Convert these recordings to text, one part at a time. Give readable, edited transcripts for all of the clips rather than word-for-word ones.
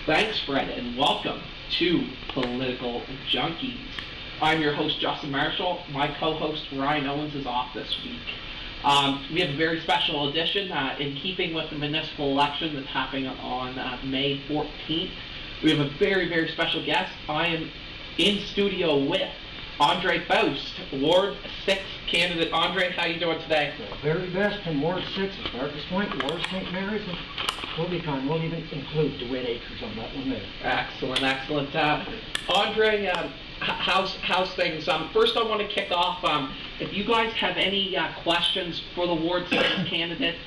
Thanks, Fred, and welcome to Political Junkies. I'm your host, Justin Marshall. My co-host, Ryan Owens, is off this week. We have a very special edition in keeping with the municipal election that's happening on May 14th. We have a very, very special guest. I am in studio with André Faust, Ward 6 candidate. André, how are you doing today? The very best from Ward 6 at Darkest Point, Ward St. Mary's, and we'll even include DeWitt Acres on that one there. Excellent, excellent. André, how's things? First I want to kick off, if you guys have any questions for the Ward 6 candidate,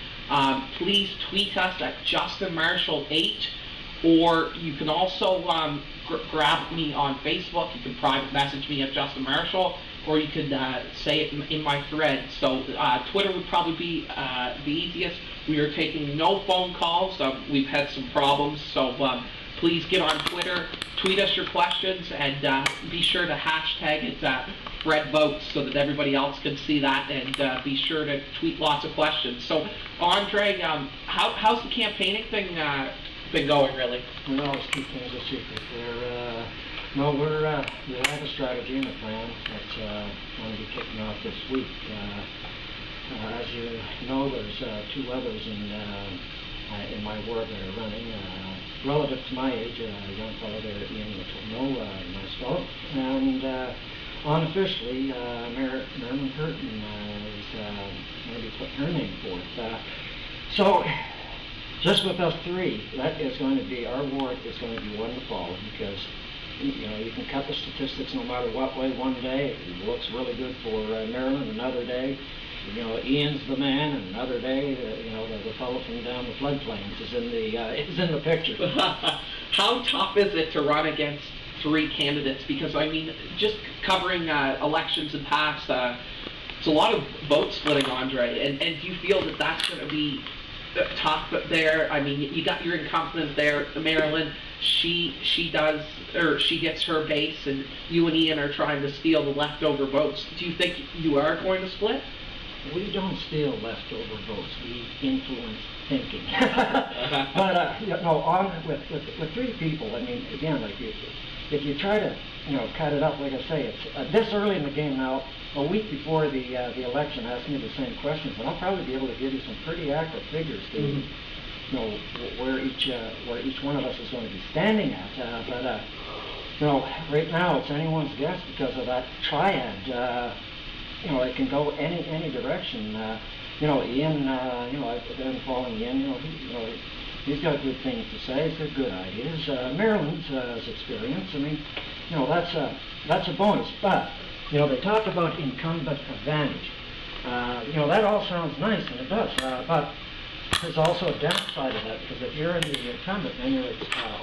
please tweet us at JustinMarshall8, or you can also grab me on Facebook. You can private message me at Justin Marshall, or you could say it in my thread. So Twitter would probably be the easiest. We are taking no phone calls. We've had some problems, so please get on Twitter, tweet us your questions, and be sure to hashtag it FredVotes so that everybody else can see that, and be sure to tweet lots of questions. So, André, how's the campaigning thing been going, really? We always keep things a secret. We have a strategy and a plan that's going to be kicking off this week. As you know, there's two others in my ward that are running. Relative to my age, a young fellow there, Ian Letourneau, myself, and unofficially, Marilyn Curtin is going to be putting her name forth. So, just with us three, that is going to be, our ward is going to be one to follow, because you can cut the statistics no matter what way. One day it looks really good for Maryland, another day Ian's the man, and another day the fellow from down the floodplains is in the picture. How tough is it to run against three candidates? Because I mean, just covering elections in past, it's a lot of vote splitting, André, and do you feel that that's going to be tough there? I mean, you got your incumbent there, Marilyn. She gets her base, and you and Ian are trying to steal the leftover votes. Do you think you are going to split? We don't steal leftover votes. We influence thinking. But with three people, I mean, again, like if you try to cut it up, like I say, it's this early in the game now. A week before the election, ask me the same questions, and I'll probably be able to give you some pretty accurate figures to where each one of us is going to be standing at. But right now it's anyone's guess because of that triad. It can go any direction. Ian, I've been following Ian. He's got good things to say. He's got good ideas. Maryland's experience. I mean, that's a bonus. But they talk about incumbent advantage. That all sounds nice, and it does. But there's also a downside of that, because if you're in the incumbent, then you're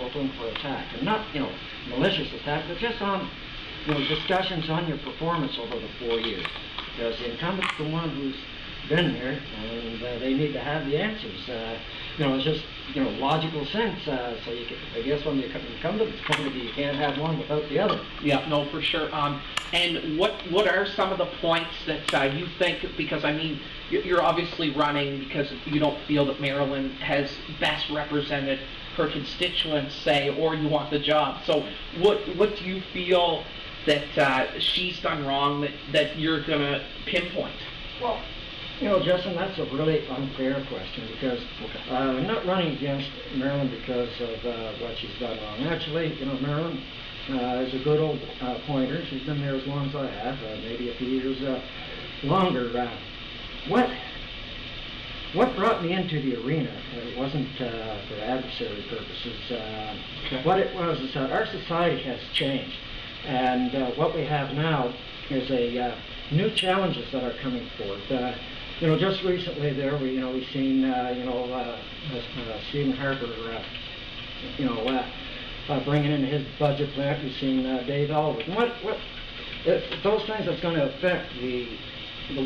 open for attack, and not malicious attack, but just on discussions on your performance over the 4 years. Because the incumbent's the one who's been there, and they need to have the answers. It's just logical sense. So I guess when the incumbent's point of view, you can't have one without the other. Yeah, no, for sure. And what are some of the points that you think? Because I mean, you're obviously running because you don't feel that Maryland has best represented her constituents, say, or you want the job. So what do you feel that she's done wrong that you're going to pinpoint? Well, Justin, that's a really unfair question, because I'm not running against Marilyn because of what she's done wrong. Actually, Marilyn is a good old pointer. She's been there as long as I have, maybe a few years longer. What brought me into the arena, it wasn't for adversary purposes. Okay. What it was is that our society has changed. And what we have now is new challenges that are coming forth. Just recently there, we've seen, Stephen Harper, bringing in his budget plan. We've seen Dave Alwood. Those things that's going to affect the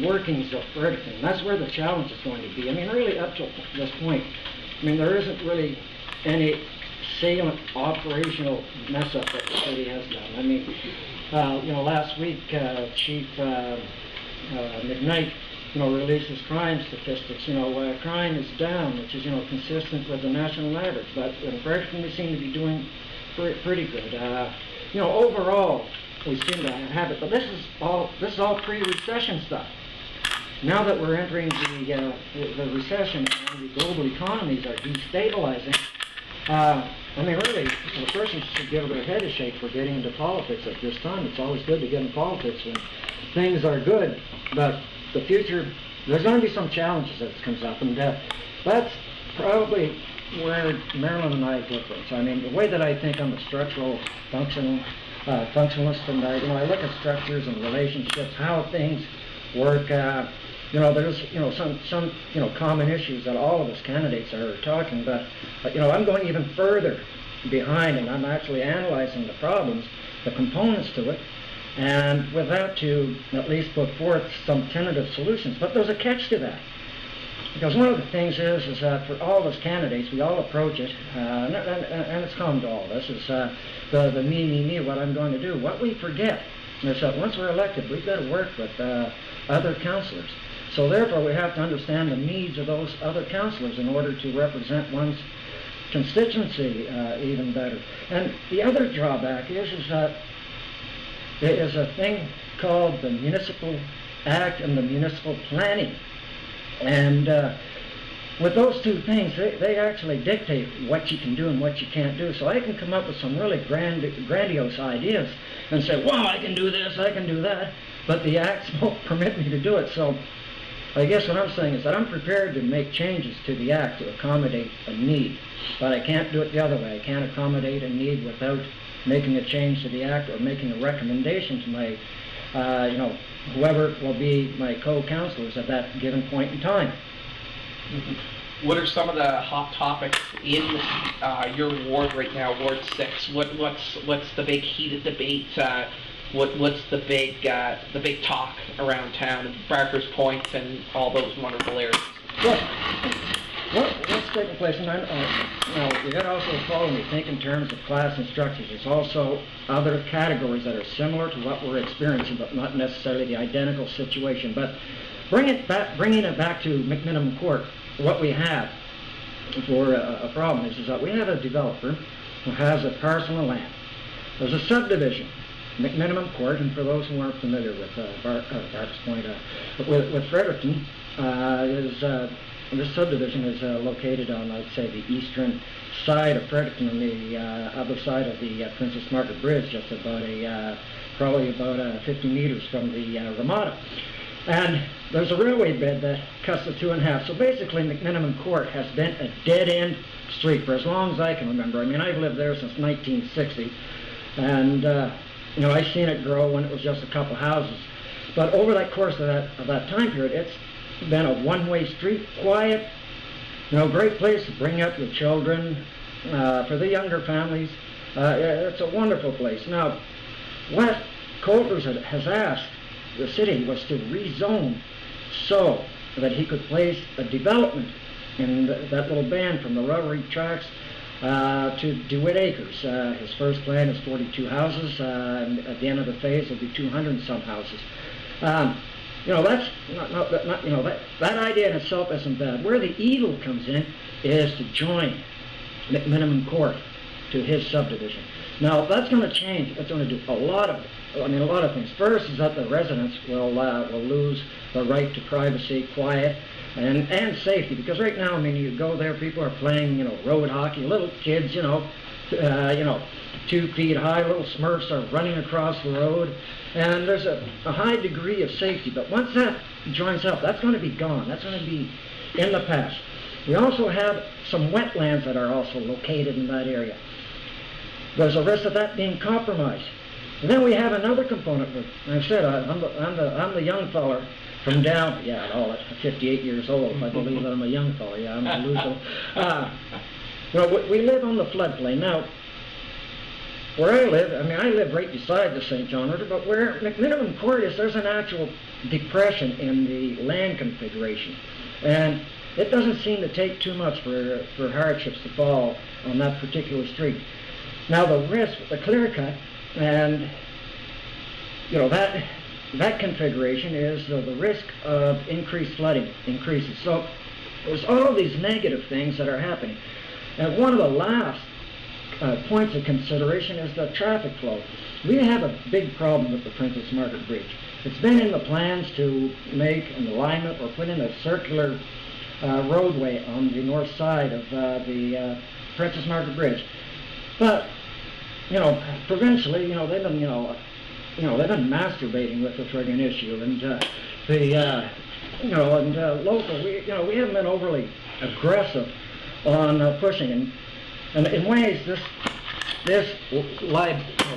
workings of Fredericton. That's where the challenge is going to be. I mean, really up to this point, there isn't really any salient operational mess up that the city has done. I mean, last week Chief McKnight releases crime statistics. Crime is down, which is, consistent with the national average. But in Fredericton, we seem to be doing pretty good. Overall, we seem to have it. But this is all pre-recession stuff. Now that we're entering the recession and the global economies are destabilizing, really, a person should give their head a shake for getting into politics at this time. It's always good to get in politics when things are good, but the future, there's going to be some challenges that comes up, and that's probably where Marilyn and I differ. So, the way that I think I'm a structural functionalist, and I look at structures and relationships, how things work. There's some common issues that all of us candidates are talking about. But I'm going even further behind, and I'm actually analyzing the problems, the components to it, and with that to at least put forth some tentative solutions. But there's a catch to that, because one of the things is that for all of us candidates, we all approach it, and it's common to all of us, is the me, what I'm going to do. What we forget is that once we're elected, we've got to work with other councillors. So therefore, we have to understand the needs of those other councillors in order to represent one's constituency even better. And the other drawback is that there is a thing called the Municipal Act and the Municipal Planning. And with those two things, they actually dictate what you can do and what you can't do. So I can come up with some really grandiose ideas and say, well, I can do this, I can do that, but the acts won't permit me to do it. So I guess what I'm saying is that I'm prepared to make changes to the Act to accommodate a need, but I can't do it the other way. I can't accommodate a need without making a change to the Act or making a recommendation to my, whoever will be my co-councillors at that given point in time. What are some of the hot topics in your ward right now, Ward 6? What's the big heated debate? What's the big talk around town, and Barker's Point and all those wonderful areas? What's taking place? And you got to also follow me. Think in terms of class and structures. There's also other categories that are similar to what we're experiencing, but not necessarily the identical situation. But bringing it back to McMinimum Court, what we have for a problem is that we have a developer who has a parcel of land. There's a subdivision, McMinimum Court, and for those who aren't familiar with Barker's Point, with Fredericton, this subdivision is located on, I'd say, the eastern side of Fredericton, on the other side of the Princess Margaret Bridge, just about probably about 50 meters from the Ramada. And there's a railway bed that cuts the two in half. So basically, McMinimum Court has been a dead-end street for as long as I can remember. I've lived there since 1960, and I've seen it grow when it was just a couple houses. But over that course of that time period, it's been a one-way street, quiet, great place to bring up your children, for the younger families. It's a wonderful place. Now, what Coulter's has asked the city was to rezone so that he could place a development in that little band from the railroad tracks to DeWitt Acres. His first plan is 42 houses, and at the end of the phase there'll be 200 and some houses. That's that idea in itself isn't bad. Where the evil comes in is to join McMinimum Court to his subdivision. Now that's going to change. It's going to do a lot of things. First is that the residents will lose the right to privacy, quiet, and safety. Because right now, you go there, people are playing, road hockey. Little kids, 2 feet high, little Smurfs are running across the road, and there's a high degree of safety. But once that joins up, that's going to be gone. That's going to be in the past. We also have some wetlands that are also located in that area. There's a risk of that being compromised. And then we have another component. I said I'm the young fella from down. Yeah, I'm 58 years old. If I believe that I'm a young fella. Yeah, I'm a loser. We live on the floodplain now. Where I live, I live right beside the St. John River, but where McMinimum Court is, there's an actual depression in the land configuration, and it doesn't seem to take too much for hardships to fall on that particular street. Now the risk with the clear cut, and that that configuration is the risk of increased flooding increases. So there's all these negative things that are happening. And one of the last points of consideration is the traffic flow. We have a big problem with the Princess Margaret Bridge. It's been in the plans to make an alignment or put in a circular roadway on the north side of the Princess Margaret Bridge. But, provincially, they've been, they've been masturbating with the friggin' issue, and local, we haven't been overly aggressive on pushing, and in ways this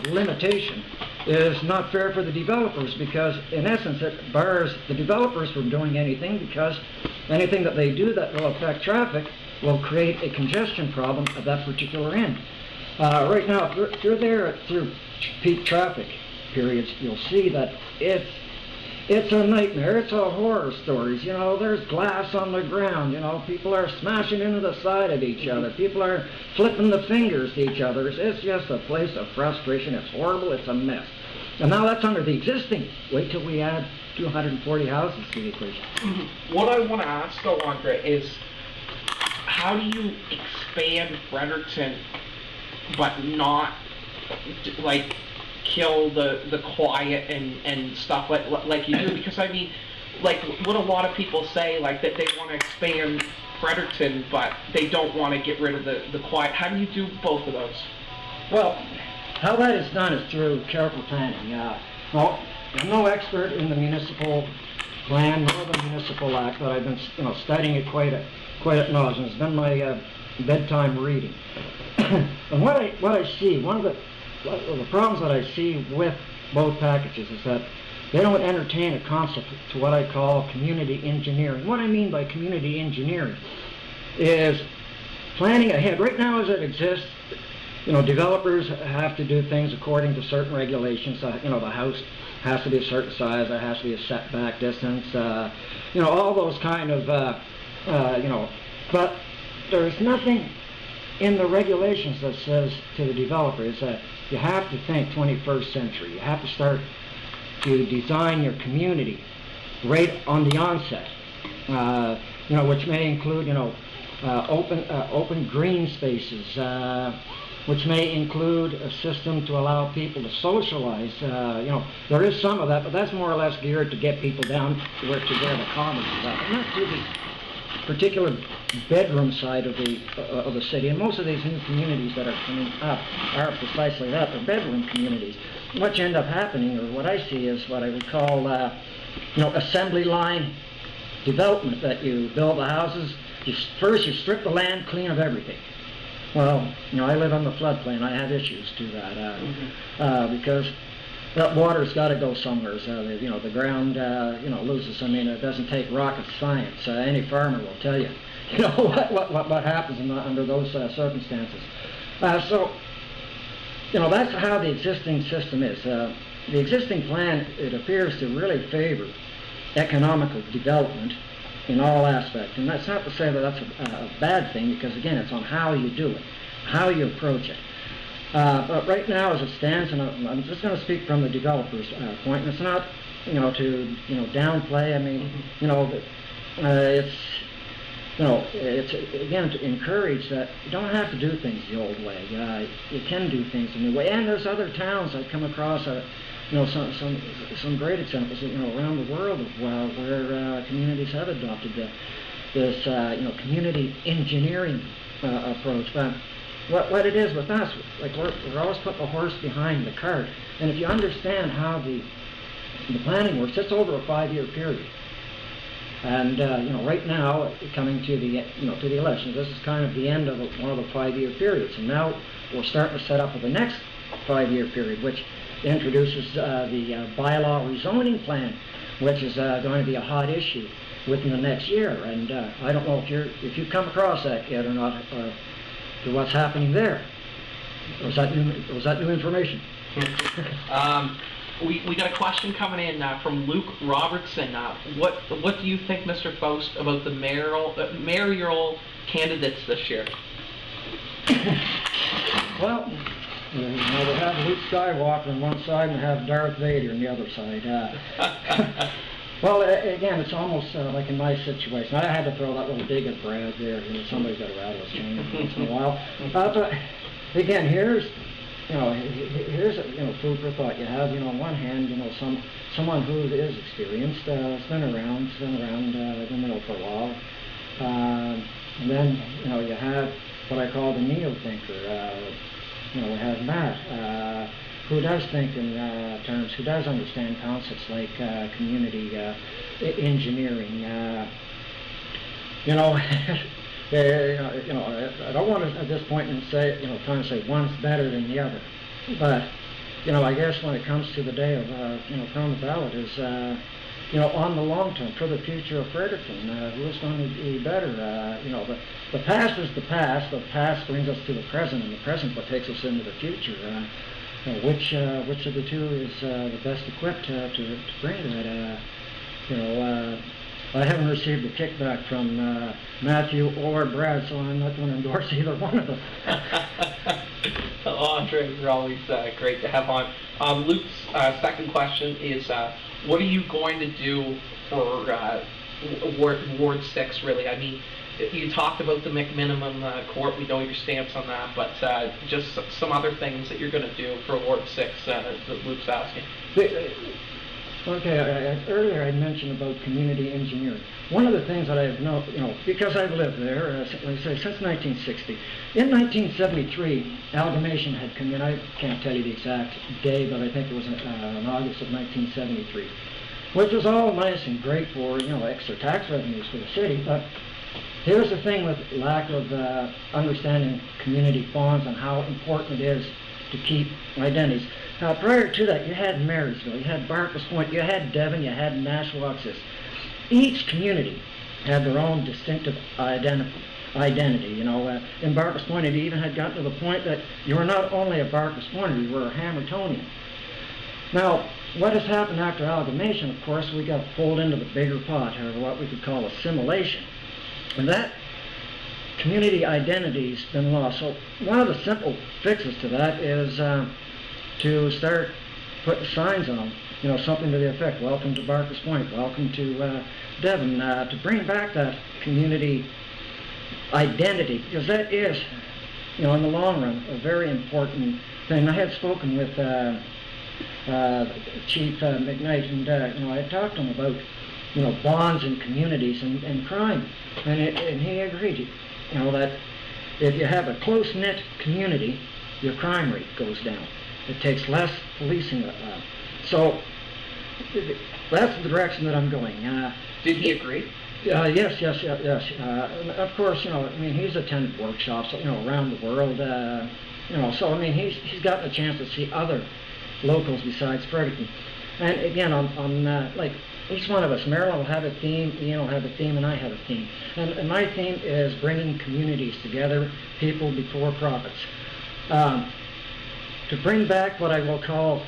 limitation is not fair for the developers, because in essence it bars the developers from doing anything, because anything that they do that will affect traffic will create a congestion problem at that particular end. Right now, if you're there through peak traffic periods, you'll see that it's a nightmare. It's a horror stories. There's glass on the ground. People are smashing into the side of each other. People are flipping the fingers to each other. It's just a place of frustration. It's horrible. It's a mess. And now that's under the existing. Wait till we add 240 houses to the equation. What I want to ask, though, Andre, is how do you expand Fredericton but not kill the quiet and stuff like you do? Because I mean, what a lot of people say, that they want to expand Fredericton but they don't want to get rid of the quiet. How do you do both of those? Well, how that is done is through careful planning. Well, I'm no expert in the municipal plan nor the municipal act, but I've been studying it quite at nauseam. It's been my bedtime reading. And what I see, one of the problems that I see with both packages is that they don't entertain a concept to what I call community engineering. What I mean by community engineering is planning ahead. Right now as it exists, developers have to do things according to certain regulations. The house has to be a certain size, there has to be a setback distance, all those kind of, but there's nothing in the regulations that says to the developers that you have to think 21st century. You have to start to design your community right on the onset, which may include, open green spaces, which may include a system to allow people to socialize. There is some of that, but that's more or less geared to get people down to where the commons is at, and not to the particular bedroom side of the city. And most of these new communities that are coming up are precisely that. They're bedroom communities. What you end up happening, or what I see, is what I would call assembly line development. That you build the houses, first you strip the land clean of everything. Well, I live on the floodplain. I have issues to that because that water's got to go somewhere. So the ground loses. I mean, it doesn't take rocket science. Any farmer will tell you, what happens under those circumstances. So that's how the existing system is. The existing plan, it appears to really favor economical development in all aspects. And that's not to say that that's a bad thing, because again, it's on how you do it, how you approach it. But right now, as it stands, and I'm just going to speak from the developer's point, and it's not, to downplay. I mean, it's again to encourage that you don't have to do things the old way. You can do things the new way. And there's other towns I've come across, some great examples, around the world of where communities have adopted this, community engineering approach. But what it is with us, we're always putting the horse behind the cart. And if you understand how the planning works, it's over a 5-year period. And right now, coming to the elections, this is kind of the end of one of the 5-year periods. And now we're starting to set up for the next 5-year period, which introduces the bylaw rezoning plan, which is going to be a hot issue within the next year. And I don't know if you've come across that yet or not, to what's happening there. Was that new information? We got a question coming in from Luke Robertson. What do you think, Mr. Faust, about the mayoral candidates this year? Well, You know, we have Luke Skywalker on one side and we have Darth Vader on the other side. Well, again, it's almost like in my situation. I had to throw that little dig at Brad there. You know, somebody's got to rattle his chain once in a while. But again, here's food for thought. You have, on one hand, someone who is experienced, has been around, for a while. And then, you have what I call the neo-thinker. We have Matt, who does think in terms, who does understand concepts like community engineering. I don't want to at this point say, trying to say one's better than the other, but I guess when it comes to the day of throwing the ballot is on the long term for the future of Fredericton, who is going to be better? The past is the past. The past brings us to the present, and the present what takes us into the future. Which of the two is the best equipped to bring that? I haven't received a kickback from Matthew or Brad, so I'm not going to endorse either one of them. Andre, you're always great to have on. Luke's second question is, what are you going to do for Ward 6, really? I mean, you talked about the McMinimum court. We know your stance on that, but just some other things that you're going to do for Ward 6 that Luke's asking. Okay, earlier I mentioned about community engineering. One of the things that I've known, because I've lived there, like I say, since 1960. In 1973, amalgamation had come in. I can't tell you the exact day, but I think it was in August of 1973, which was all nice and great for, extra tax revenues for the city. But here's the thing with lack of understanding community bonds and how important it is to keep identities. Prior to that, you had Marysville, you had Barker's Point, you had Devon, you had Nashwaaksis. Each community had their own distinctive identity. In Barker's Point, it even had gotten to the point that you were not only a Barker's Pointer, you were a Hamiltonian. Now, what has happened after amalgamation, of course, we got pulled into the bigger pot, or what we could call assimilation. And that community identity's been lost. So one of the simple fixes to that is to start putting signs on them, something to the effect, welcome to Barker's Point, welcome to Devon, to bring back that community identity, because that is, in the long run, a very important thing. I had spoken with Chief McKnight, and I had talked to him about, bonds in communities and crime, and he agreed, that if you have a close-knit community, your crime rate goes down. It takes less policing. So that's the direction that I'm going. Did he agree? Yes. Of course, he's attended workshops, around the world. So he's gotten a chance to see other locals besides Fredericton. And again, on like each one of us, Marilyn will have a theme, Ian will have a theme, and I have a theme. And my theme is bringing communities together, people before profits. To bring back what I will call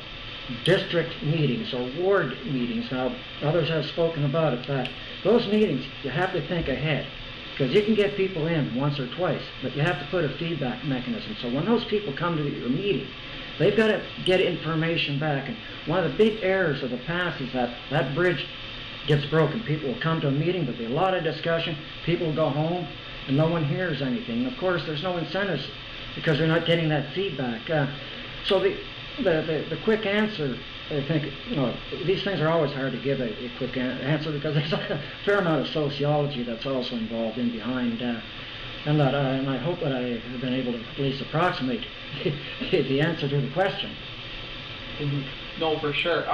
district meetings or ward meetings. Now, others have spoken about it, but those meetings, you have to think ahead, because you can get people in once or twice, but you have to put a feedback mechanism. So when those people come to your meeting, they've got to get information back. And one of the big errors of the past is that bridge gets broken. People will come to a meeting, there'll be a lot of discussion, people will go home, and no one hears anything. And of course, there's no incentives because they're not getting that feedback. So the quick answer, I think, these things are always hard to give a quick answer because there's a fair amount of sociology that's also involved in behind, and I hope that I have been able to at least approximate the answer to the question. No, for sure.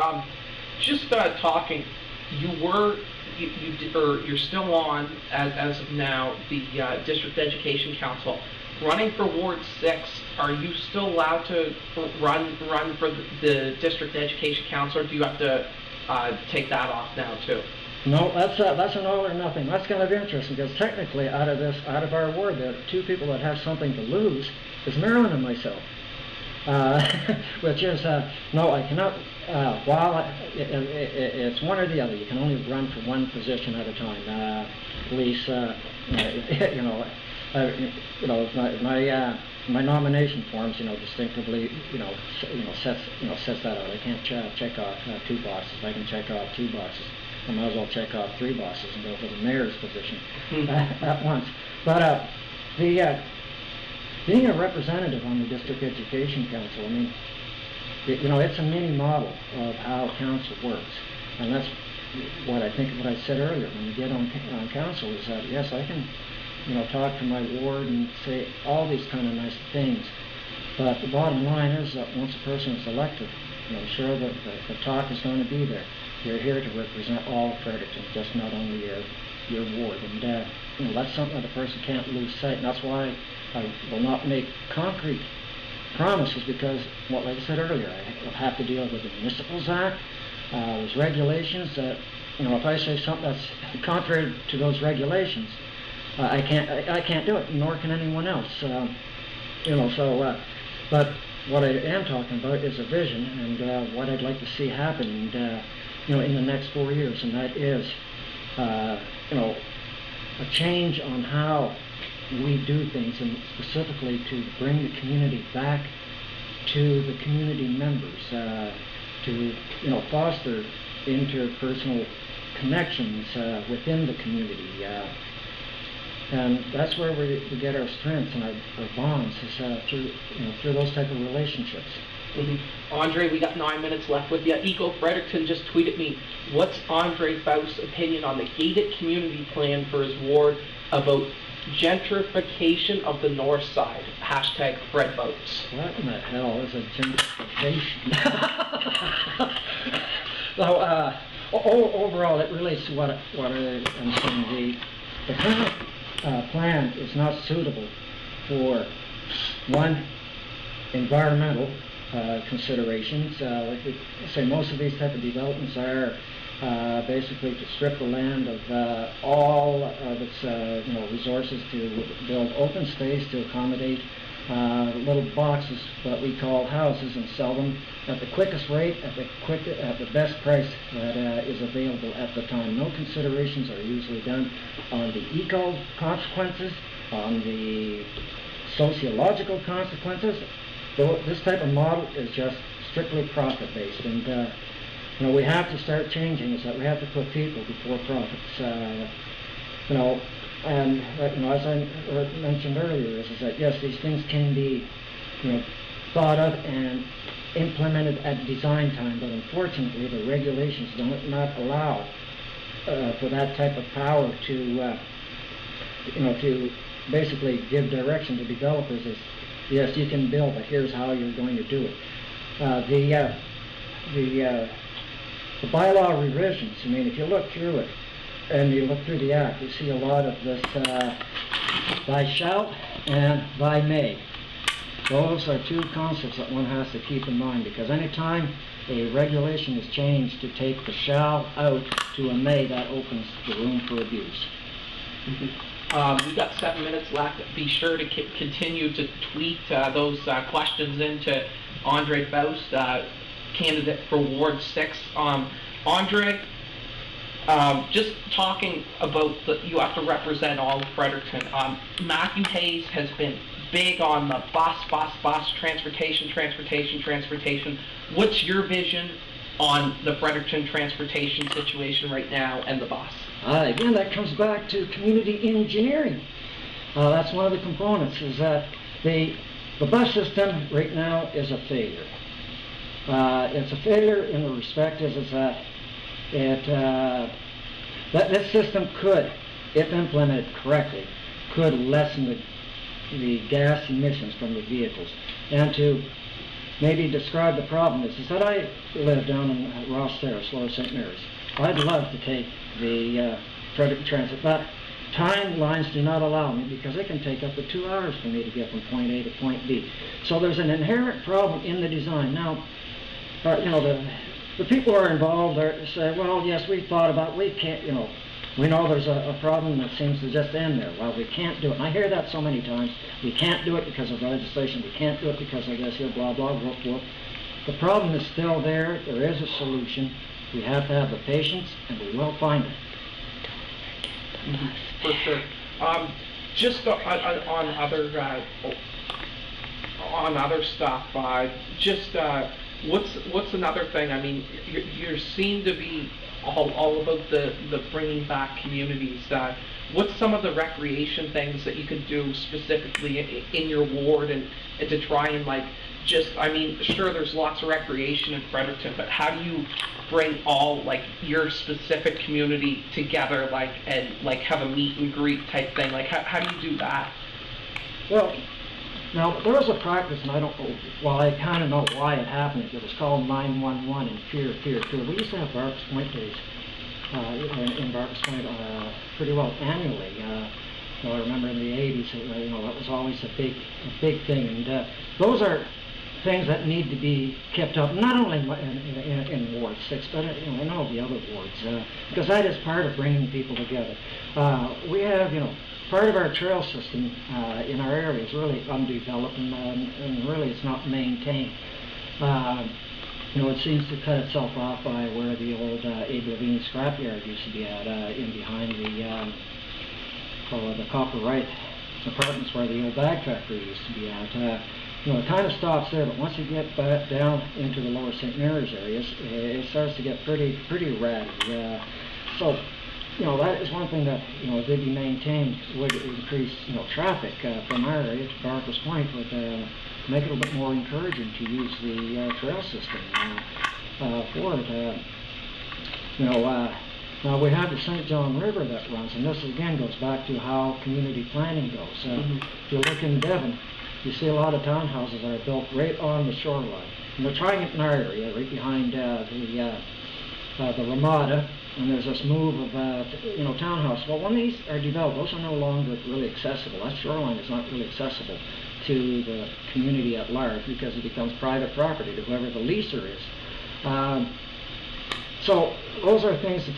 Just talking, you're still on as of now the District Education Council. Running for Ward 6, are you still allowed to run for the District Education Council, or do you have to take that off now too? No, that's an all or nothing. That's kind of interesting because technically out of our ward, there are two people that have something to lose. Is Marilyn and myself, which is no, I cannot. It's one or the other. You can only run for one position at a time. Police, my nomination forms, distinctively, sets that out. I can't check off 2 boxes. If I can check off 2 boxes, I might as well check off 3 boxes and go for the mayor's position at once. But being a representative on the District Education Council, I mean, it's a mini model of how council works, and that's what I said earlier. When you get on council, is that yes, I can, talk to my ward and say all these kind of nice things, but the bottom line is that once a person is elected, sure that the talk is going to be there. You're here to represent all of Fredericton, just not only your ward, and that's something that a person can't lose sight. And that's why I will not make concrete promises, because, like I said earlier, I have to deal with the Municipal Act. There's regulations that, if I say something that's contrary to those regulations, I can't do it, nor can anyone else. But what I am talking about is a vision and what I'd like to see happen, in the next 4 years, and that is, a change on how we do things, and specifically to bring the community back to the community members, to foster interpersonal connections within the community, and that's where we get our strengths and our bonds, is through those type of relationships. Mm-hmm. Andre, we got 9 minutes left with you. Eco Fredericton just tweeted me, what's André Faust's opinion on the gated community plan for his ward about gentrification of the north side? Hashtag Fred votes. What in the hell is a gentrification? So, overall, it relates to what I'm saying. The current plan is not suitable for, one, environmental considerations. Like we say, most of these type of developments are basically to strip the land of all of its resources, to build open space to accommodate little boxes that we call houses, and sell them at the quickest rate, at the best price that is available at the time. No considerations are usually done on the eco consequences, on the sociological consequences. This type of model is just strictly profit-based, and we have to start changing. Is that we have to put people before profits. And as I mentioned earlier, is that yes, these things can be, thought of and implemented at design time, but unfortunately, the regulations do not allow for that type of power to, to basically give direction to developers. Is yes, you can build, but here's how you're going to do it. The bylaw revisions, I mean, if you look through it, and you look through the Act, you see a lot of this by shall and by may. Those are 2 concepts that one has to keep in mind, because any time a regulation is changed to take the shall out to a may, that opens the room for abuse. Mm-hmm. We've got 7 minutes left. Be sure to continue to tweet those questions into André Faust, candidate for Ward 6. Andre, just talking about you have to represent all of Fredericton. Matthew Hayes has been big on the bus, transportation. What's your vision on the Fredericton transportation situation right now and the bus? Again, that comes back to community engineering. That's one of the components, is that the bus system right now is a failure. It's a failure in the respect is that this system could, if implemented correctly, could lessen the gas emissions from the vehicles. And to maybe describe the problem is that I live down in Ross Terrace, Lower St. Mary's. I'd love to take the Fredericton Transit, but timelines do not allow me, because it can take up to 2 hours for me to get from point A to point B. So there's an inherent problem in the design. Now, the people who are involved say, well, yes, we thought about it. We can't, we know there's a problem that seems to just end there. Well, we can't do it. And I hear that so many times. We can't do it because of legislation. We can't do it because of this, blah, blah, blah, blah. The problem is still there. There is a solution. We have to have the patience, and we will find it. Mm-hmm. For sure. Just on other on other stuff, what's another thing? I mean, you seem to be all about the bringing back communities. What's some of the recreation things that you can do specifically in your ward and to try and I mean, sure, there's lots of recreation in Fredericton, but how do you bring all your specific community together, and have a meet and greet type thing? How do you do that? Well, now there was a practice, and I don't know. Well, I kind of know why it happened. It was called 911 and fear. We used to have Barks Point days in Barks Point pretty well annually. I remember in the 80s, that was always a big thing, and those are things that need to be kept up, not only in Ward 6, but in all the other wards, because that is part of bringing people together. We have, part of our trail system in our area is really undeveloped, and really it's not maintained. It seems to cut itself off by where the old Abe Levine scrapyard used to be at, in behind the Copperwright apartments where the old bag factory used to be at. It kind of stops there, but once you get back down into the lower St. Mary's areas, it starts to get pretty ratty. So, that is one thing that, if they be maintained, would increase, traffic from our area to Barker's Point, would make it a little bit more encouraging to use the trail system for it. Now we have the St. John River that runs, and this again goes back to how community planning goes. If you look in Devon, you see a lot of townhouses that are built right on the shoreline. And they're trying it in our area, right behind the Ramada, and there's this move of, townhouses. Well, when these are developed, those are no longer really accessible. That shoreline is not really accessible to the community at large because it becomes private property to whoever the leaser is. So those are things that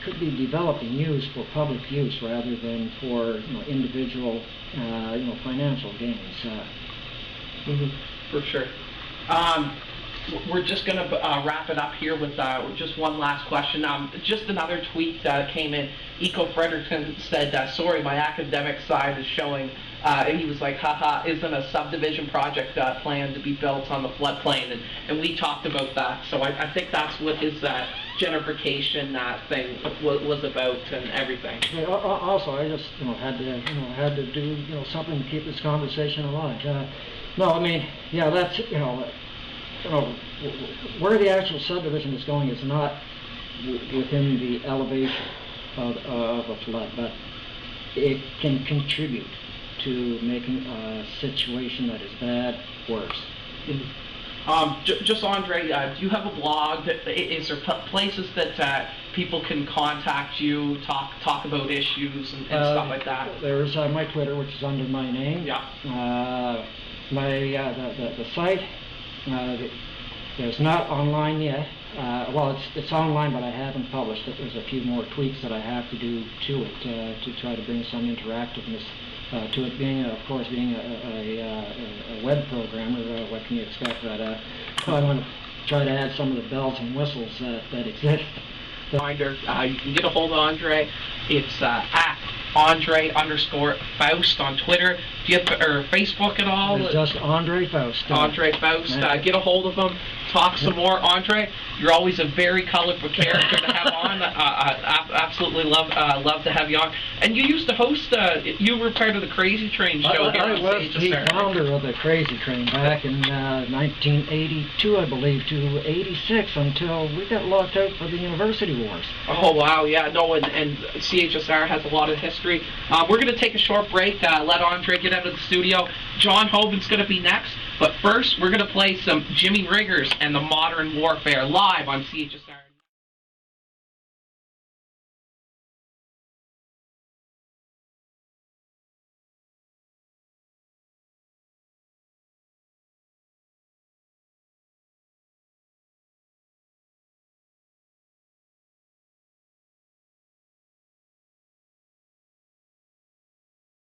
could be developed and used for public use rather than for individual financial gains. For sure. We're just going to wrap it up here with just one last question. Just another tweet came in. Eco Fredericton said, sorry, my academic side is showing. And he was like, haha, isn't a subdivision project planned to be built on the floodplain? And we talked about that. So I think that's what his gentrification thing was about and everything. Yeah, also, I just had to do something to keep this conversation alive. No, I mean, yeah, that's where the actual subdivision is going is not within the elevation of a flood, but it can contribute to making a situation that is bad worse. Just Andre, do you have a blog? Is there places that people can contact you, talk about issues and stuff like that? There's my Twitter, which is under my name. Yeah. The site. There's not online yet. Well, it's online, but I haven't published it. There's a few more tweaks that I have to do to it to try to bring some interactiveness to it. Being, of course, being a web programmer, what can you expect? But I want to try to add some of the bells and whistles that exist. Reminder, you can get a hold of Andre. It's at Andre_Faust on Twitter. Do you have Facebook at all? It's just André Faust. André Faust. Get a hold of him. Talk some more. Andre, you're always a very colorful character to have on. Absolutely love to have you on. And you used to host. You were part of the Crazy Train show here on CHSR. I was the founder of the Crazy Train back in 1982, I believe, to 86 until we got locked out for the University Wars. Oh wow, yeah, no, and CHSR has a lot of history. We're going to take a short break. Let Andre get out of the studio. John Hoban's going to be next. But first, we're going to play some Jimmy Riggers and the Modern Warfare live on CHSR.